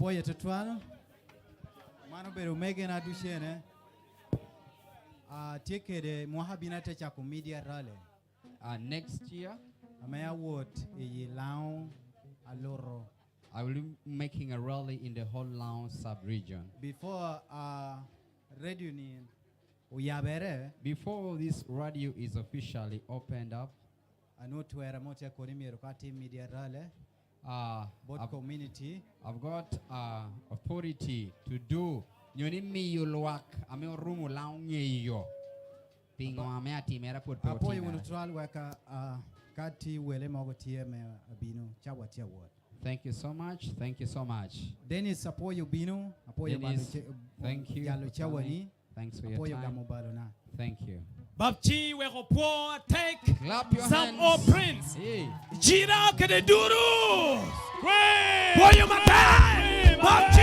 apoya tutwano. Mano beru megen adushene. Tiekede mohabina techa ku media rale. Next year, Amaya wot lao aloro. I will be making a rally in the whole Lao sub-region. Before radio ni uyabere. Before this radio is officially opened up, Anotwera mocha korimiro kati media rale. Both community. I've got authority to do. Nyoni mi yulwak ame rumu launge yo. Pingo ame ati mera put protein. Apoy unutral waka kati wele mogotie me abino chawatia word. Thank you so much. Thank you so much. Dennis apoyo bino apoyo thank you. Yalo chawani. Thanks for your time. Thank you. Babchi weropo take Clap your some hands. more prince. Hey. Jira kede duru. Boyo matai. Babchi.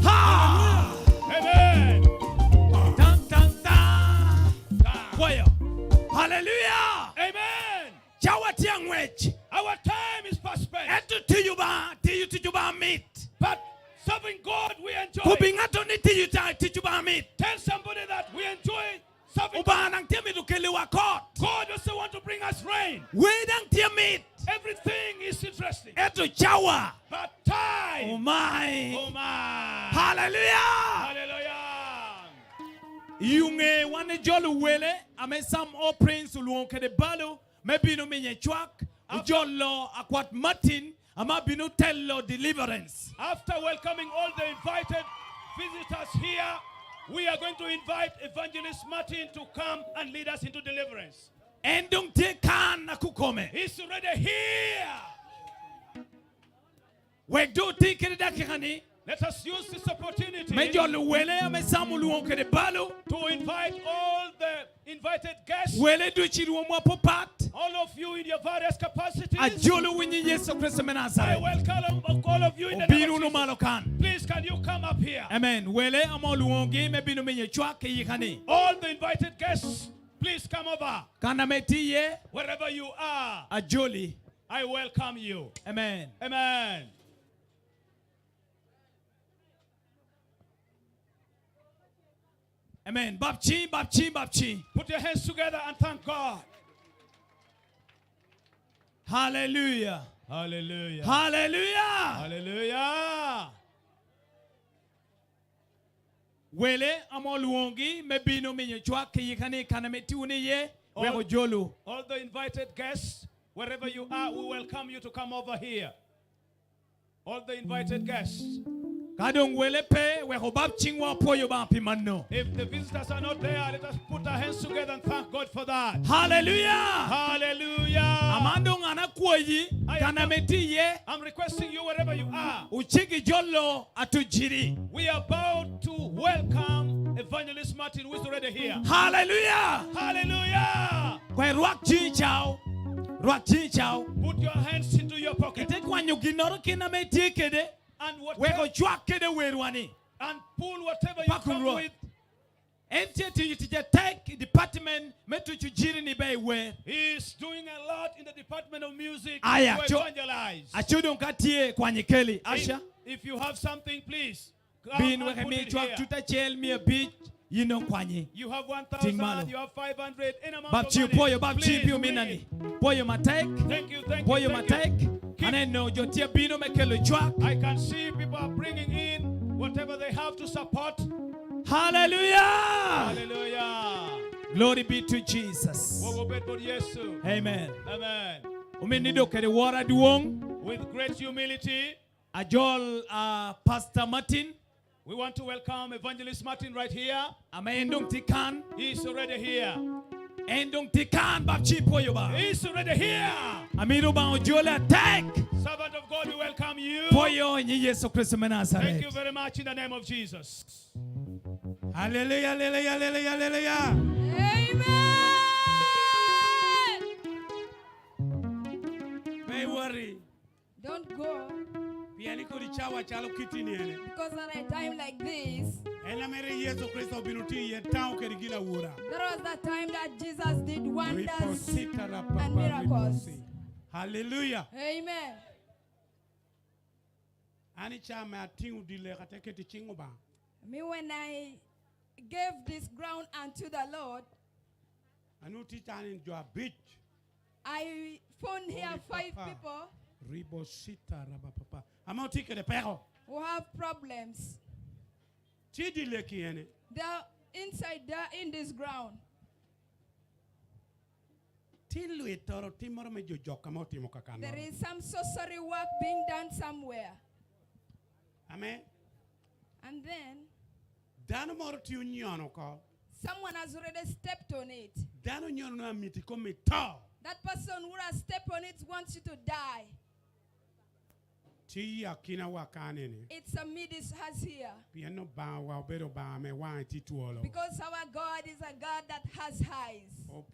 Ha. Amen. Dun dun dun. Boyo. Hallelujah. Amen. Chawati angwech. Our time is past spent. Etu tiyuba meet. But serving God we enjoy. Tell somebody that we enjoy serving God. God also want to bring us rain. Everything is interesting. But time. Oh my. Oh my. Hallelujah. Hallelujah. Yunge wane jolu wele ame sam o prince uluonke de balu maybe no menye chwak ujolo akwat Martin ama binu tello deliverance. After welcoming all the invited visitors here, we are going to invite Evangelist Martin to come and lead us into deliverance. Endung tekan akukome. He's already here. We do tikiri dakihani. Let us use this opportunity to invite all the invited guests, all of you in your various capacities. I welcome all of you in the name of Jesus. Please, can you come up here? Amen. All the invited guests, please come over. Wherever you are, I welcome you. Amen. Amen. Amen. Babchi. Put your hands together and thank God. Hallelujah. Hallelujah. Hallelujah. Hallelujah. Wele amoluongi mebino minyechwa kiyikane kanameti uniye wego jolu. All the invited guests, wherever you are, we welcome you to come over here. All the invited guests. If the visitors are not there, let us put our hands together and thank God for that. Hallelujah! Hallelujah! I'm requesting you wherever you are. We are about to welcome Evangelist Martin, who is already here. Hallelujah! Hallelujah! Put your hands into your pocket. And whatever, and pull whatever you come with. Department he's doing a lot in the department of music to evangelize. If you have something, please come and put it here. You have 1,000, you have 500, in amount of money. Please. Thank you. I can see people are bringing in whatever they have to support. Hallelujah! Hallelujah! Glory be to Jesus. Amen. Amen. With great humility, Ajol Pastor Martin. We want to welcome Evangelist Martin right here. He's already here. He's already here. Servant of God, we welcome you. Thank you very much in the name of Jesus. Hallelujah, hallelujah, hallelujah, hallelujah. Amen. Don't worry. Don't go. Because at a time like this, that was the time that Jesus did wonders and miracles. Hallelujah. Amen. Me, when I gave this ground unto the Lord, I found here 5 people who have problems. They're inside there in this ground. There is some sorcery work being done somewhere. Amen. And then someone has already stepped on it. That person who has stepped on it wants you to die. It's a midis has here. Because our God is a God that has eyes. It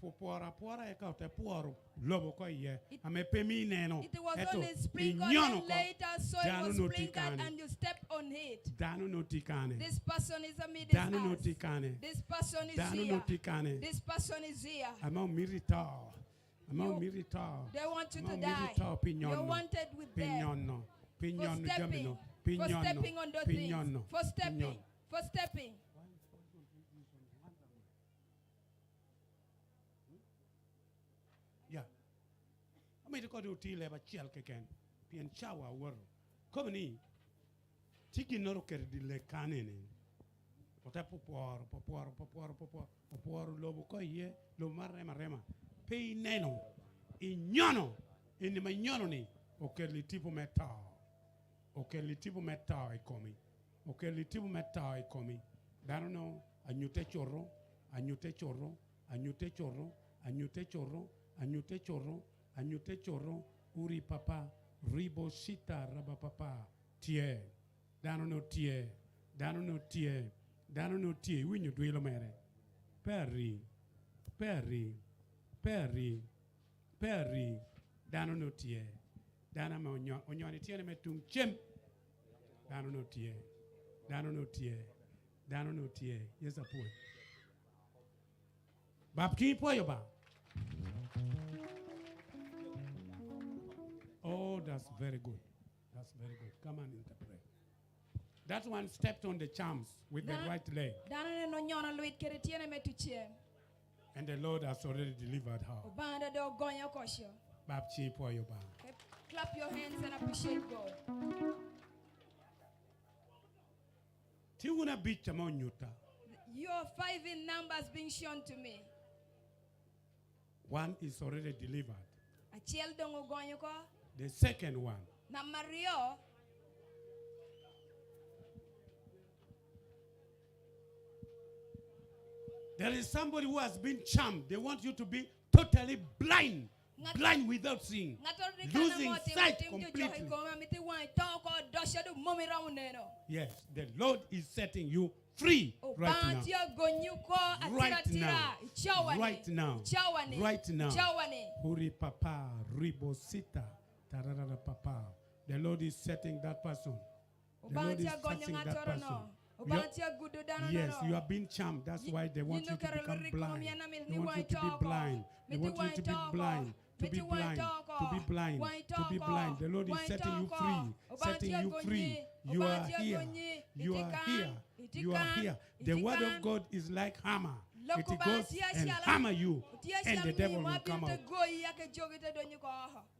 was only sprinkled and later soil was sprinkled and you step on it. This person is a midis has. This person is here. This person is here. They want you to die. You're wanted with them. For stepping on those things. For stepping. Yeah. I made a call to a child can be in shower world. Come in. Tiki no care di le canine. Potapo lobo coye, lo marema. Pay neno. In yono. In the magnoni. Okay, li tipo metal. Okay, li tipo metal I come. Okay, li tipo metal I come. I don't know. Anyute chorro. Uri papa. Ribo sita raba papa. Tie. Dano tie. When you do mere. Perry. Dano tie. Dana ma onyoni tiene metung chem. Dano tie. Yes, a poet. Babki poyo ba. Oh, that's very good. Come on, interpret. That one stepped on the charms with the right leg. And the Lord has already delivered her. Babki poyo ba. Clap your hands and appreciate God. Your 5 in numbers being shown to me. One is already delivered. The second one. There is somebody who has been charmed. They want you to be totally blind. Blind without seeing. Losing sight completely. Yes, the Lord is setting you free right now. Huri papa, ribosita, tarara papa. The Lord is setting that person. The Lord is setting that person. Yes, you have been charmed. That's why they want you to become blind. They want you to be blind. They want you to be blind. To be blind. The Lord is setting you free. You are here. The word of God is like hammer. It goes and hammer you, and the devil will come out.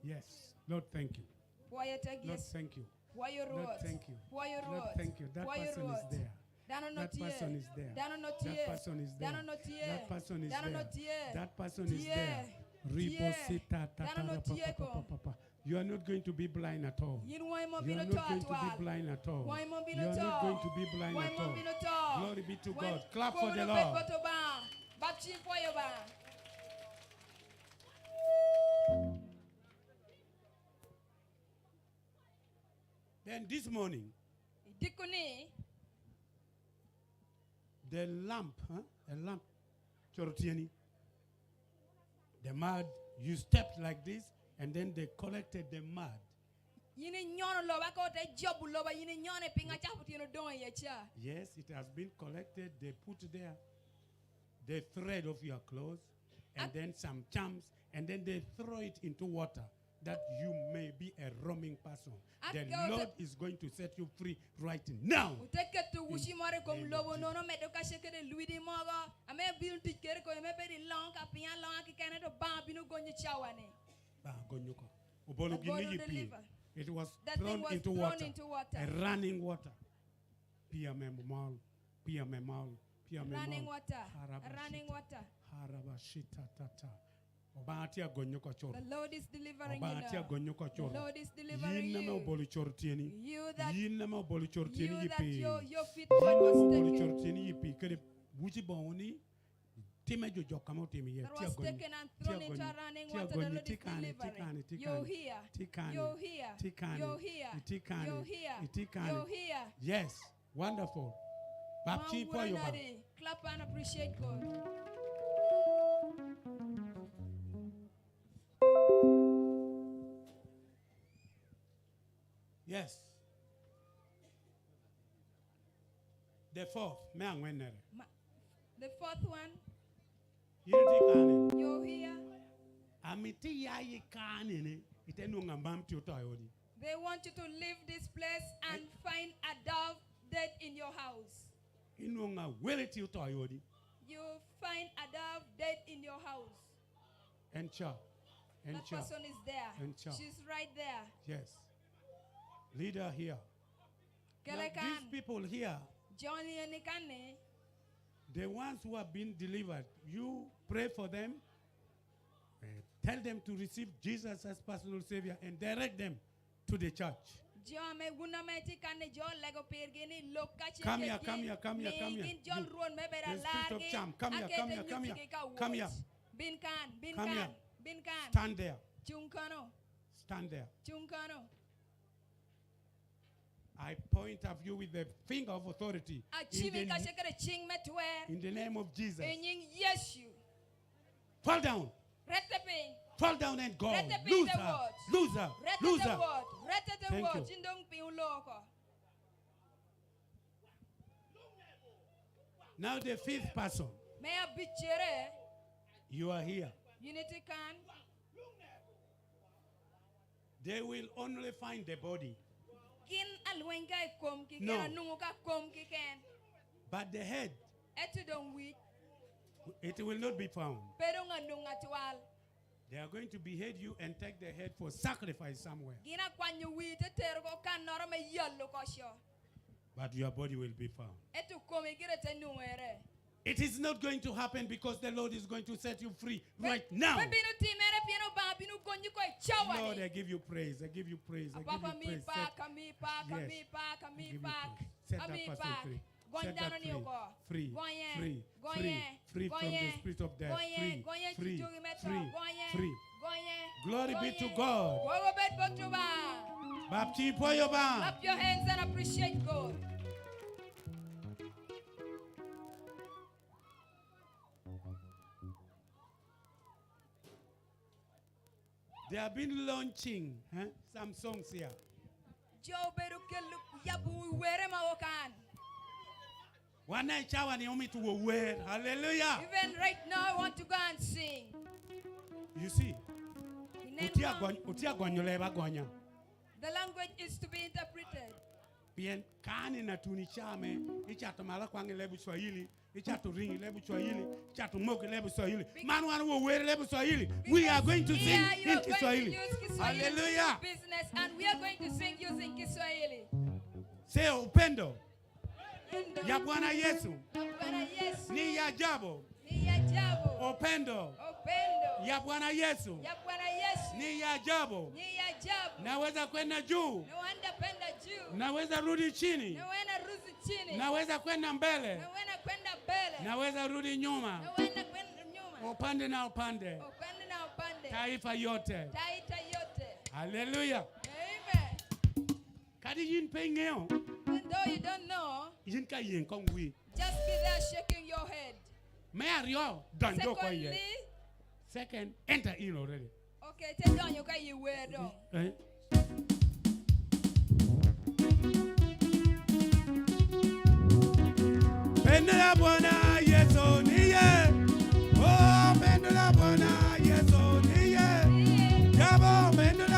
Yes, Lord, thank you. Lord, thank you. Lord, thank you. Lord, thank you. That person is there. That person is there. That person is there. You are not going to be blind at all. You are not going to be blind at all. Glory be to God. Clap for the Lord. Then this morning, the lamp, Chorotiani, the mud, you stepped like this, and then they collected the mud. Yes, it has been collected. They put there the thread of your clothes, and then some charms, and then they throw it into water. that you may be a roaming person. The Lord is going to set you free right now. It was thrown into water, a running water. Running water. The Lord is delivering you now. The Lord is delivering you. You that your feet was taken. That was taken and thrown into a running water. The Lord is delivering. You're here. You're here. You're here. You're here. You're here. Yes, wonderful. Clap and appreciate God. Yes. The fourth, the fourth one, you're you're here. They want you to leave this place and find a dove dead in your house. You find a dove dead in your house. And that person is there. She's right there. Yes. Leader here. Now, these people here, the ones who have been delivered, you pray for them, tell them to receive Jesus as personal Savior and direct them to the church. Come here. The spirit of charm, come here. Stand there. Stand there. I point at you with the finger of authority in the name of Jesus. Fall down. Fall down and go. Loser. Thank you. Now the fifth person. You are here. They will only find the body. No. But the head, it will not be found. They are going to behead you and take the head for sacrifice somewhere. But your body will be found. It is not going to happen because the Lord is going to set you free right now. Lord, I give you praise. I give you praise. I give you praise. Set that person free. Set that free. Free from the spirit of death. Free. Glory be to God. Clap your hands and appreciate God. They have been launching some songs here. Hallelujah. Even right now, I want to go and sing. You see, The language is to be interpreted. Bien kani na tunichame ichato mala kwange lebu Swahili ichato ringi lebu Swahili ichato moke lebu Swahili manu anu were lebu Swahili. We are going to sing in Kiswahili. Hallelujah. Business and we are going to sing using Kiswahili. Say upendo ya Bwana Yesu ni ya ajabu. Upendo ya Bwana Yesu ni ya ajabu. Naweza kwenda juu, naweza rudi chini, naweza kwenda mbele, naweza rudi nyuma, upande na upande, taifa yote. Hallelujah. Amen. Kadi yin pengeo. Even though you don't know, Yin ka yin kong wi. just be there shaking your head. Second, enter in already. Okay, take down your guy you wear down. Pendula Bwana Yesu niye. Oh, pendula Bwana Yesu niye. Jabo pendula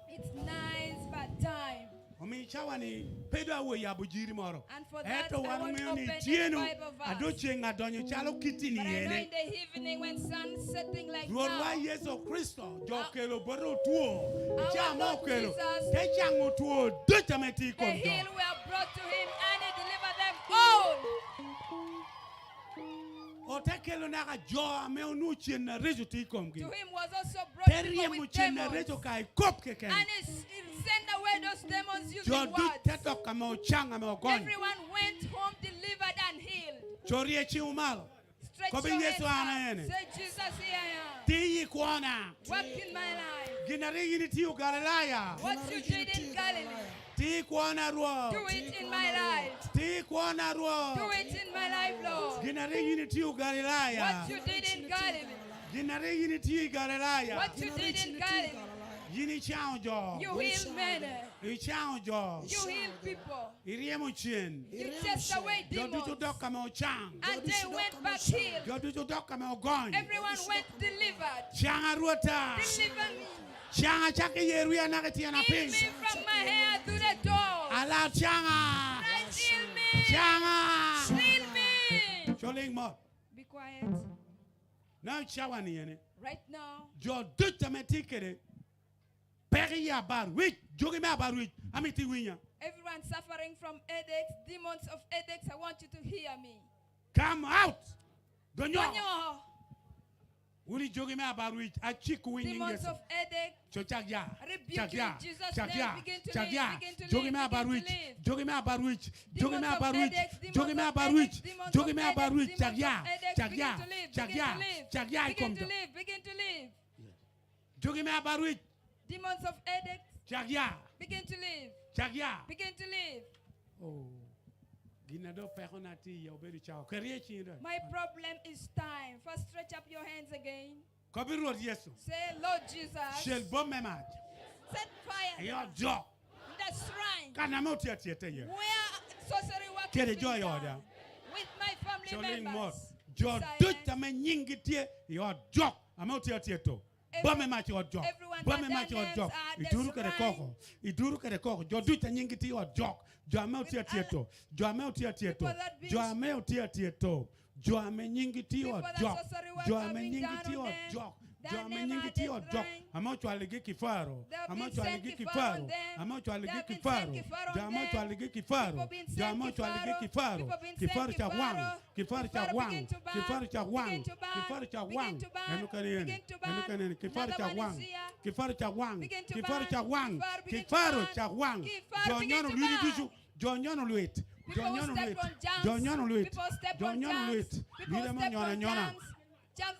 It's nice, but time. And for that, I want to open the Bible verse. But I know in the evening when sun setting like now, our Lord Jesus, the heal were brought to him and he delivered them all. To him was also brought people with demons. And he sent away those demons using words. Everyone went home delivered and healed. Stretch your hands up. Say, Jesus, here I am. Work in my life. What you did in Galilee, do it in my life. Do it in my life, Lord. What you did in Galilee. What you did in Galilee. You heal many. You heal people. You chased away demons. And they went back healed. Everyone went delivered. Deliver me. Heal me from my hair to the toe. Right, heal me. Heal me. Be quiet. Right now. Everyone suffering from headaches, demons of headaches, I want you to hear me. Come out. Demons of headache, rebuke in Jesus' name. Begin to leave. Begin to leave. Demons of headaches, demons of headaches, demons of headaches, demons of headaches, begin to leave. Begin to leave. Demons of headaches, begin to leave. Begin to leave. Oh. My problem is time. First, stretch up your hands again. Say, Lord Jesus, set fire in the shrine where sorcery work is being done with my family members. Everyone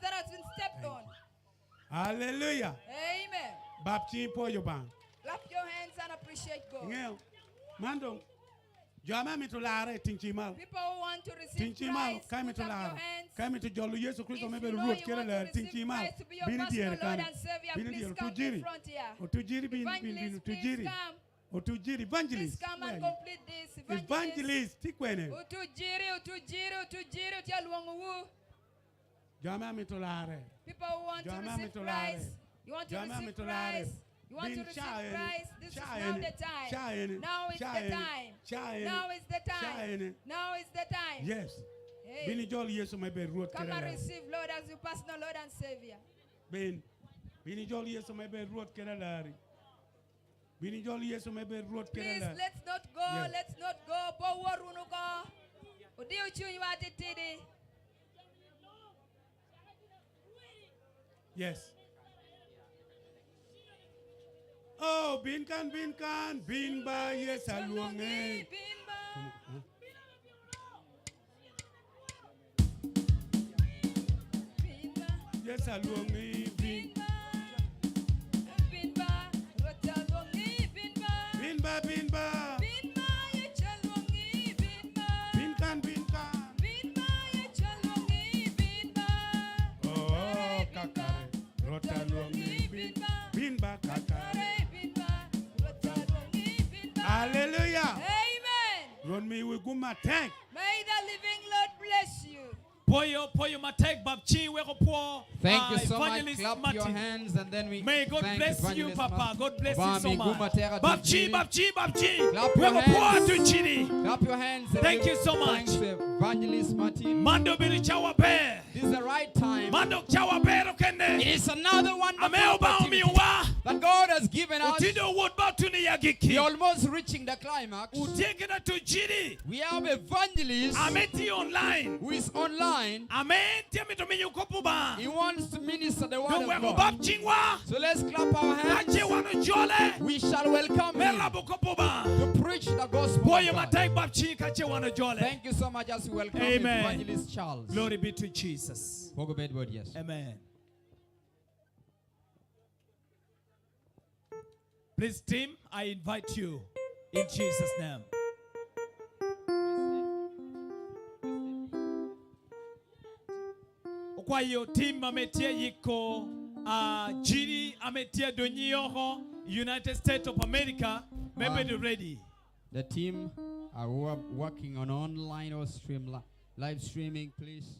that has been stepped on. Hallelujah. Amen. Clap your hands and appreciate God. People who want to receive Christ, put up your hands. If you know you want to receive Christ to be your personal Lord and Savior, please come in front here. Evangelist, please come. Please come and complete this. Evangelist. Utujiri. People who want to receive Christ. You want to receive Christ. You want to receive Christ? This is now the time. Now is the time. Now is the time. Now is the time. Yes. Hey. Come and receive Lord as your personal Lord and Savior. Please, let's not go. Yes. Let's not go. Yes. Oh, binkan, binba, yes, alunge. Yes, alunge, binba, binba. Binkan. Oh, kakare, rotalunge, binba, kakare. Hallelujah. Amen. Run me with good tank. May the living Lord bless you. Thank you so much. Clap your hands and then we May God thank bless you, Evangelist Papa. God bless you Obama, so much. Guma Tera to Jiri. Babchi. Clap your hands. Chini. Clap your hands. and Thank give you so much. Thanks to Evangelist Martin. Mando biri chawa bear. This is the right time. Mando chawa bear okende. It is another wonderful Ameo ba opportunity umiwa. that God has given us. Utido wood ba tuni ya We're giki. almost reaching the climax. Utekena to Jiri. We have evangelist Ameti online. who is online. Ameti ametomenyo kopuba. He wants to minister the word No of wego God. babchingwa. So let's clap our hands. Ache wano jole. We shall welcome him Mela bokopuba. to preach the gospel Boyo of God. matai babchi kache wano jole. Thank you so much as we welcome Amen. Evangelist Charles. Glory be to Jesus. Pogo Bedward, yes. Amen. Please, team, I invite you in Jesus' name. Kwa hiyo team ametia yiko Jiri ametia donyoho United States of America. Maybe they're ready. The team are working on online or live streaming, please.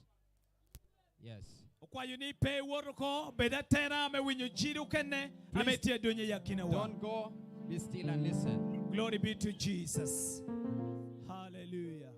Yes. Kwa hiyo ni pe woroko bedatera amewinyo Jiri ukene ametia donyo yakina wa. Don't go, be still and listen. Glory be to Jesus. Hallelujah.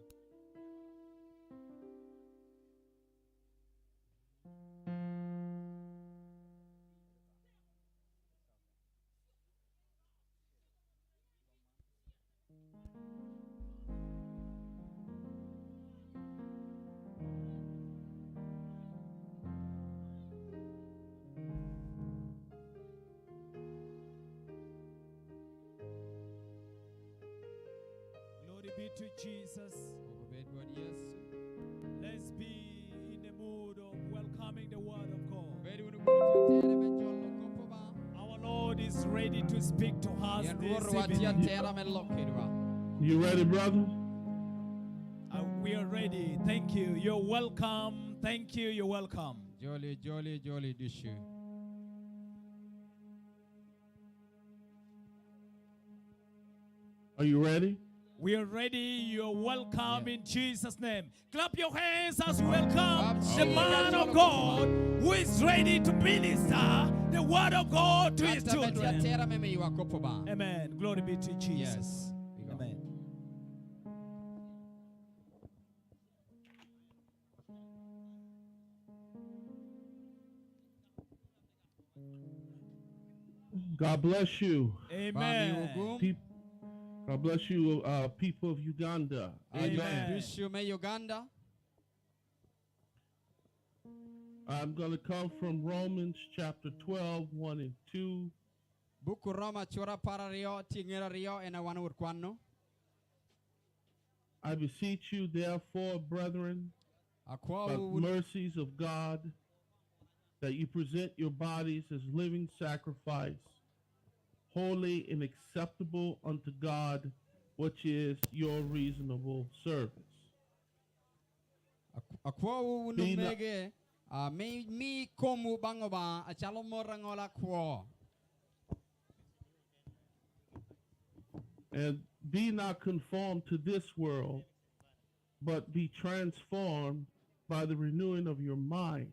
Glory be to Jesus. Pogo Bedward, yes. Let's be in the mood of welcoming the word of God. Our Lord is ready to speak to us this evening. You ready, brother? We are ready. Thank you. You're welcome. Thank you. You're welcome. Jolly dishu. Are you ready? We are ready. You're welcome in Jesus' name. Clap your hands as we welcome the man of God who is ready to minister the word of God to his children. Amen. Glory be to Jesus. Yes. Amen. God bless you. Amen. God bless you, people of Uganda. Amen. Uganda. I'm going to come from Romans chapter 12, 1 and 2. Buku Roma chora para rio tingera rio ena wanu urkwano. I beseech you, therefore, brethren, by the mercies of God, that you present your bodies as living sacrifice, holy and acceptable unto God, which is your reasonable service. Akwa unumege mi komu bangoba achalo morangola kwo. And be not conformed to this world, but be transformed by the renewing of your mind,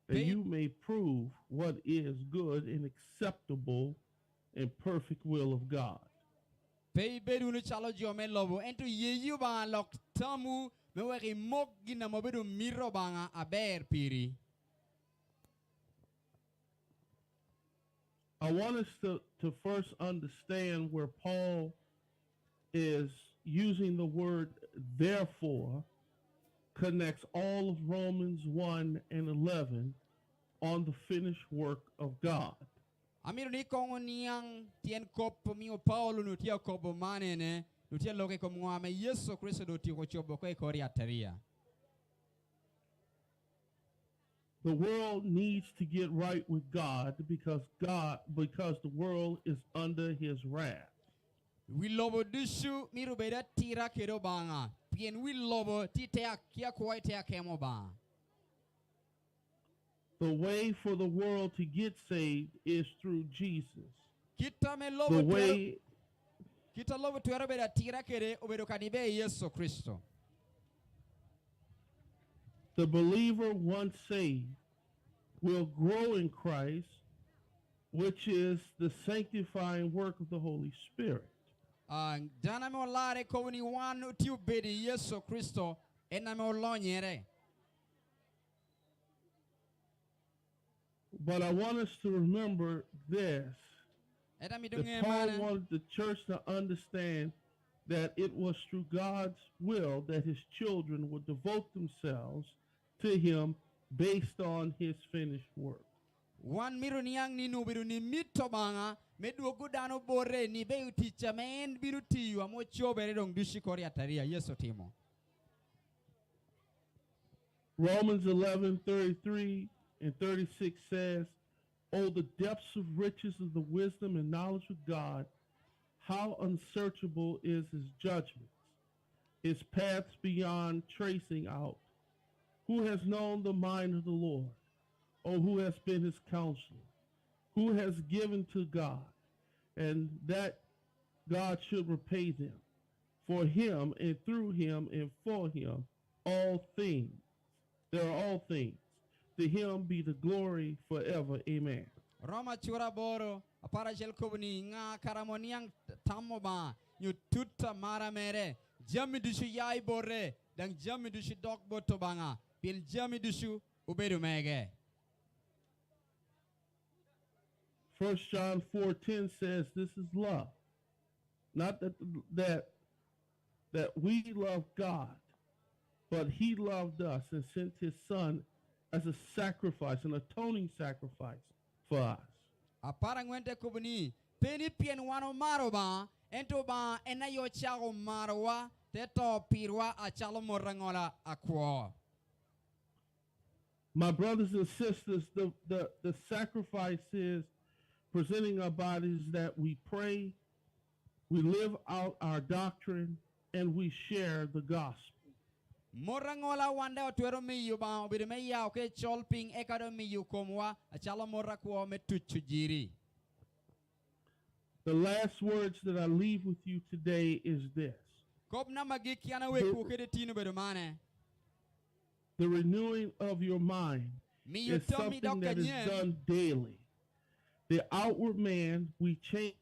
that you may prove what is good and acceptable and perfect will of God. Pei bedunu chalo jo me lobo ento yeyu ba lok tamu me weri mok gina mobedu miro banga aber piri. I want us to first understand where Paul is using the word therefore connects all of Romans 1 and 11 on the finished work of God. Amiru ni kongo niang tien kopo mi o Paulo nutia kopo manene nutia loke komwame Yesu Kristo do ti ko chobo ko kori ataria. The world needs to get right with God because the world is under his wrath. We lobo dushu miru beda tira kedo banga. Pien we lobo titea kia kwai tea kemo ba. The way for the world to get saved is through Jesus. Kita me lobo The way kita lobo tuero beda tira kede obedo kanibe Yesu Kristo. the believer once saved will grow in Christ, which is the sanctifying work of the Holy Spirit. Jana me olare kovni wanu tiu bedi Yesu Kristo ena me olonyere. But I want us to remember this, Eta mi that dunge Paul mana. wanted the church to understand that it was through God's will that his children would devote themselves to him based on his finished work. Wan miru niang ni nubiru ni mito banga medu gudano bore ni be uticha men biru tiyu amo chobere dong dushi kori ataria Yesu timo. Romans 11:33 and 36 says, "Oh, the depths of riches of the wisdom and knowledge of God, how unsearchable is his judgments, his paths beyond tracing out. Who has known the mind of the Lord? Or who has been his counselor? Who has given to God, and that God should repay them? For him and through him and for him, all things. There are all things. To him be the glory forever. Amen." Roma chura boro apara jel kobni nga karamoniang tammo ba nyu tutta mara mere jami dusu yai bore dang jami dusu dog boto banga pil jami dusu ubedu mege. 1 John 4:10 says this is love. Not that we love God, but he loved us and sent his son as a sacrifice, an atoning sacrifice for us. Apara ngwente kobni peni pien wano maro ba ento ba enayo chago marwa teto pirwa achalo morangola akwo. My brothers and sisters, the sacrifice is presenting our bodies that we pray, we live out our doctrine, and we share the gospel. Morangola wanda otwero miyu ba obire meya oke cholping ekado miyu komwa achala morakwo metuchu jiri. The last words that I leave with you today is this. Kopna magikiana weku kede tinu bedumane. The renewing of your mind is something that is done daily. The outward man, we change.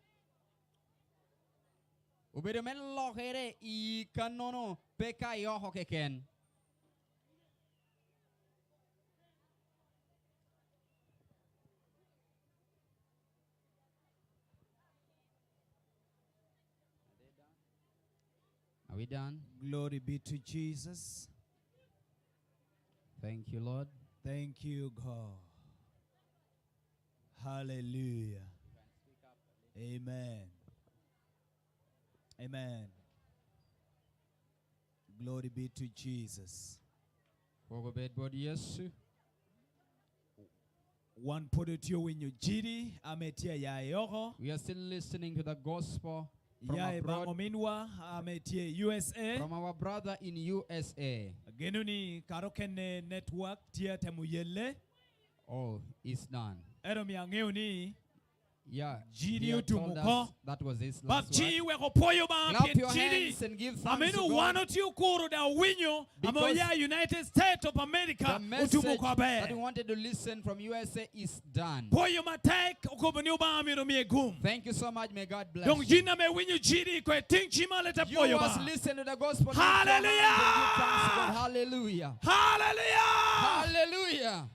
Ubede men lohere I kanono peka yoho keken. Are we done? Glory be to Jesus. Thank you, Lord. Thank you, God. Hallelujah. Amen. Amen. Glory be to Jesus. One put it you in your jiri ametia ya yoho. We are still listening to the gospel from Ya abroad, bangominwa ametia USA. from our brother in USA. Genuni karokene network tia temuyele. Oh, it's done. Erom yangeuni Yeah, Jiri he had told utumuko. us that was his Bab last word. chi we ko poyo ba Clap pien your Jiri. hands and give thanks Amenu to God. wano ti ukuru da winyo Because amoya United States of America The message utumuko that we be. wanted to listen from USA is done. Poyo matek ukobuni ba amiro miegum. Thank you so much. May God bless Dong you. jina me winyo Jiri ko ting chima leta You poyo must ba. listen to the gospel. Hallelujah! Give thanks to God. Hallelujah. Hallelujah! Hallelujah.